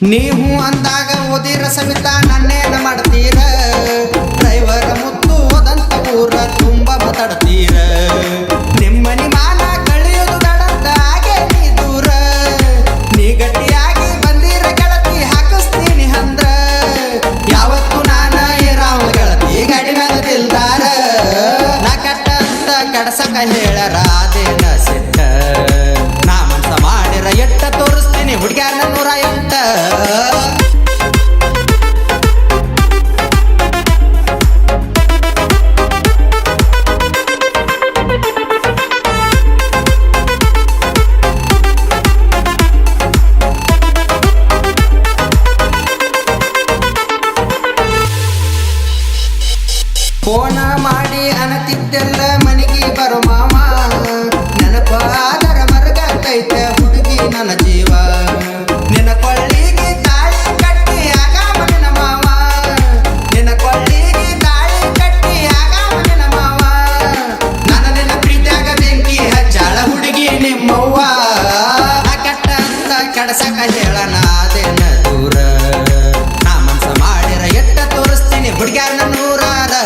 ನೀವು ಅಂದಾಗ ಓದಿರ ಸವಿತಾ ನನ್ನೇನ ಮಾಡ್ತೀರ ಡ್ರೈವರ ಮುತ್ತು ಓದಂತ ಊರ ತುಂಬ ಮಾತಾಡ್ತೀರ ನಿಮ್ಮನಿ ಮಾನ ಕಳಿಯೋದು ದಡದ ಹಾಗೆ ನೀ ದೂರ ನೀ ಗಟ್ಟಿಯಾಗಿ ಬಂದಿರ ಗೆಳತಿ ಹಾಕಿಸ್ತೀನಿ ಅಂದ್ರ ಯಾವತ್ತು ನಾನ ಇರಾವ ಗೆಳತಿ ಗಾಡಿ ಮೇಲೆ ತಿಲ್ದಾರ ನಾ ಕಟ್ಟ ಅಂತ ಕಡಸಕ ಹೇಳರ ಅದೇನ ಸಿಟ್ಟ ನಾ ಮನ್ಸ ಮಾಡಿರ ಎಟ್ಟ ತೋರಿಸ್ತೀನಿ ಹುಡುಗ್ಯಾರ 108 ಫೋನ ಮಾಡಿ ಅನತಿದ್ದೆಲ್ಲ ಮನಿಗೆ ಬರೋ ಮಾಮ ನೆನಪ ಆದರ ಮರಗತ್ತೈತೆ ಹುಡುಗಿ ನನ್ನ ಜೀವ ನಿನ್ನ ಕೊಳ್ಳಿಗೆ ತಾಳಿ ಕಟ್ಟಿ ಆಗ ಮನ ಮಾವ ನಿನ್ನ ಕೊಳ್ಳಿಗೆ ತಾಳಿ ಕಟ್ಟಿ ಆಗ ಮನ ಮಾವ ನನ್ನ ನಿನ್ನ ಪ್ರೀತಿಯಾಗ ಬೆಂಕಿ ಹಚ್ಚಾಳ ಹುಡುಗಿ ನಿಮ್ಮವ್ವ ನಾ ಕಟ್ಟ ಅಂತ ಕಡಸಕ ಹೇಳನ ಅದೇನ ದೂರ ನಾ ಮನ್ಸ ಮಾಡಿರ ಎಟ್ಟ ತೋರಿಸ್ತೀನಿ ಹುಡುಗ್ಯಾರ 106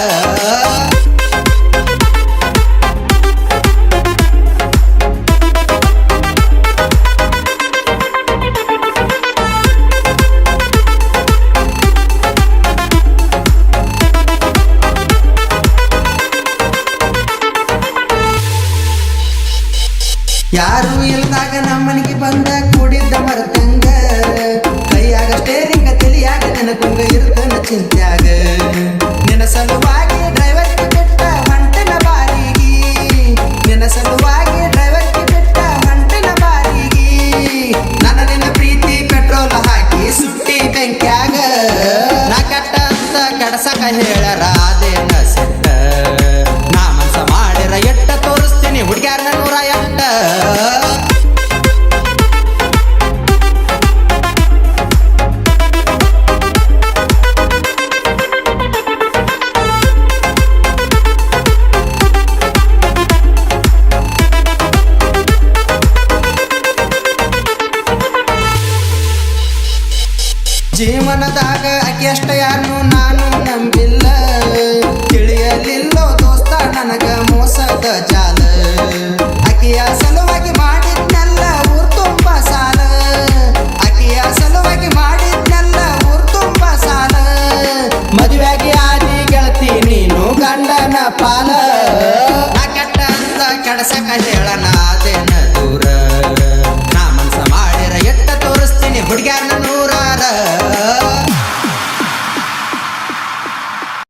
ಯಾರು ಇಲ್ದಾಗ ನಮ್ಮನಿಗೆ ಬಂದ ಕೂಡಿದ್ದ ಮರತಂಗ ಕೈಯಾಗ ಸ್ಟೇರಿಂಗ ತಲಿಯಾಗ ನೆನಕುಂಗ ಇರ್ತನ ಚಿಂತ್ಯಾಗ ನಿನ್ನ ಸಲುವಾಗಿ ಡ್ರೈವರ್ಗೆ ಬಿಟ್ಟ ಹೊಂಟನ ಬಾರಿಗೆ ನಿನ್ನ ಸಲುವಾಗಿ ಡ್ರೈವರ್ಗೆ ಬಿಟ್ಟ ಹೊಂಟನ ಬಾರಿಗೆ ನನ್ನ ನಿನ್ನ ಪ್ರೀತಿ ಪೆಟ್ರೋಲ್ ಹಾಕಿ ಸುಟ್ಟಿ ಬೆಂಕ್ಯಾಗ ನಾ ಕಟ್ಟ ಅಂತ ಕಡಸಕ ಹೇಳರ ಅದೇನ ಸಿಟ್ಟ ನಾ ಮನ್ಸ ಮಾಡಿರ ಎಟ್ಟ ತೋರಿಸ್ತೀನಿ ಹುಡುಗ್ಯಾರ 108 ಜೀವನದಾಗ ಅಕ್ಕೆಷ್ಟ ಯಾರನ್ನು ನಾನು ನಂಬಿಲ್ಲ ತಿಳಿಯಲಿಲ್ಲೋ ದೋಸ್ತ ನನಗ ಮೋಸದ ಜಾಲ ಅಕ್ಕಿಯ ಸಲುವಾಗಿ ಮಾಡಿದ್ನೆಲ್ಲ ಊರ್ ತುಂಬ ಸಾಲ ಅಕ್ಕಿಯ ಸಲುವಾಗಿ ಮಾಡಿದ್ನೆಲ್ಲ ಊರ್ ತುಂಬ ಸಾಲ ಮದುವೆಗೆ ಆದಿ ಗೆಳತಿ ನೀನು ಗಂಡನ ಪಾಲ ನಾ ಕೆಟ್ಟ ಅಂತ ಕಡಸಕ